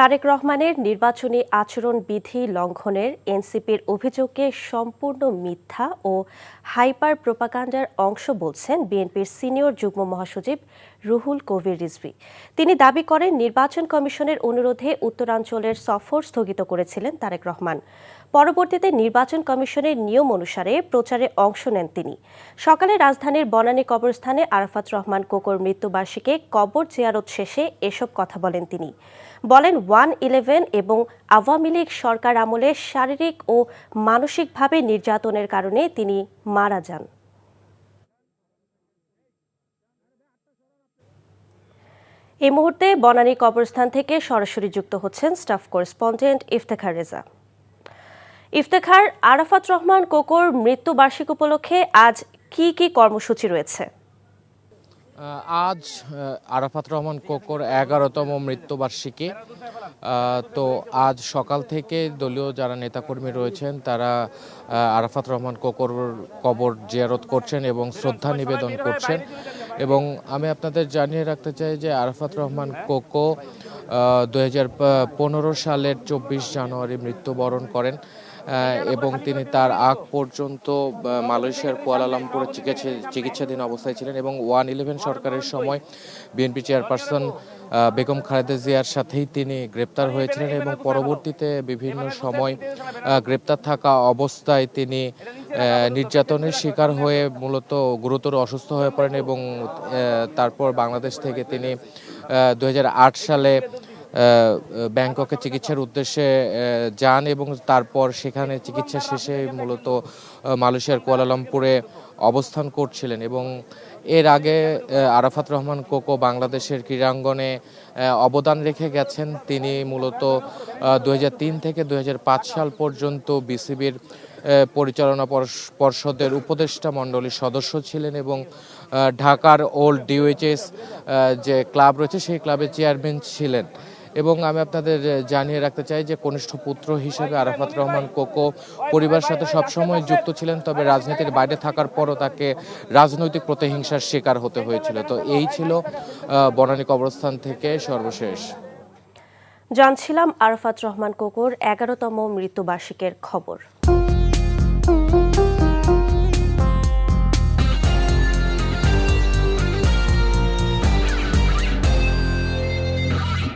তারেক রহমানের নির্বাচনী আচরণ বিধি লঙ্ঘনের এনসিপির অভিযোগকে সম্পূর্ণ মিথ্যা ও হাইপার প্রোপাগান্ডার অংশ বলছেন বিএনপির সিনিয়র যুগ্ম মহাসচিব রুহুল কবির রিজভী। তিনি দাবি করেন নির্বাচন কমিশনের অনুরোধে উত্তরাঞ্চলের সফর স্থগিত করেছিলেন তারেক রহমান। পরবর্তীতে নির্বাচন কমিশনের নিয়ম অনুসারে প্রচারে অংশ নেন তিনি। সকালে রাজধানীর বনানী কবরস্থানে আরাফাত রহমান কোকোর মৃত্যুবার্ষিকী কবর জিয়ারত শেষে এসব কথা বলেন তিনি। বলেন 1-11 এবং আওয়ামী লীগ সরকার আমলে শারীরিক ও মানসিকভাবে নির্যাতনের কারণে তিনি মারা যান। এই মুহূর্তে বনানী কবরস্থান থেকে সরাসরি যুক্ত হচ্ছেন স্টাফ করেসপন্ডেন্ট ইফতেখার রেজা। ইফতেখার, আরাফাত রহমান কোকোর মৃত্যুবার্ষিকী উপলক্ষে আজ কি কি কর্মসূচি রয়েছে? আজ আরাফাত রহমান কোকোর 11তম মৃত্যুবার্ষিকী। তো আজ সকাল থেকে দলীয় যারা নেতাকর্মী রয়েছেন তারা আরাফাত রহমান কোকোর কবর জিয়ারত করছেন এবং শ্রদ্ধা নিবেদন করছেন। এবং আমি আপনাদের জানিয়ে রাখতে চাই যে আরাফাত রহমান কোকো 2015 সালের 24 জানুয়ারি মৃত্যুবরণ করেন এবং তিনি তার আগ পর্যন্ত মালয়েশিয়ার কুয়ালালামপুরে চিকিৎসাধীন অবস্থায় ছিলেন এবং 1-11 সরকারের সময় বিএনপি চেয়ারপারসন বেগম খালেদা জিয়ার সাথেই তিনি গ্রেপ্তার হয়েছিলেন এবং পরবর্তীতে বিভিন্ন সময় গ্রেপ্তার থাকা অবস্থায় তিনি নির্যাতনের শিকার হয়ে মূলত গুরুতর অসুস্থ হয়ে পড়েন এবং তারপর বাংলাদেশ থেকে তিনি 2008 সালে ব্যাংককে চিকিৎসার উদ্দেশ্যে যান এবং তারপর সেখানে চিকিৎসা শেষে মূলত মালয়েশিয়ার কুয়ালালামপুরে অবস্থান করছিলেন এবং এর আগে আরাফাত রহমান কোকো বাংলাদেশের ক্রীড়াঙ্গনে অবদান রেখে গেছেন। তিনি মূলত 2003 থেকে 2005 সাল পর্যন্ত বিসিবির পরিচালনা পর্ষদের উপদেষ্টা মণ্ডলীর সদস্য ছিলেন এবং ঢাকার ওল্ড ডিওএইচএস যে ক্লাব রয়েছে সেই ক্লাবের চেয়ারম্যান ছিলেন। এবং আমি আপনাদের জানিয়ে রাখতে চাই যে কনিষ্ঠ পুত্র হিসেবে আরাফাত রহমান কোকো পরিবারের সাথে সবসময় যুক্ত ছিলেন, তবে রাজনীতির বাইরে থাকার পরও তাকে রাজনৈতিক প্রতিহিংসার শিকার হতে হয়েছিল। তো এই ছিল বনানী কবরস্থান থেকে সর্বশেষ। জানছিলাম আরাফাত রহমান কোকোর 11তম মৃত্যুবার্ষিকীর খবর।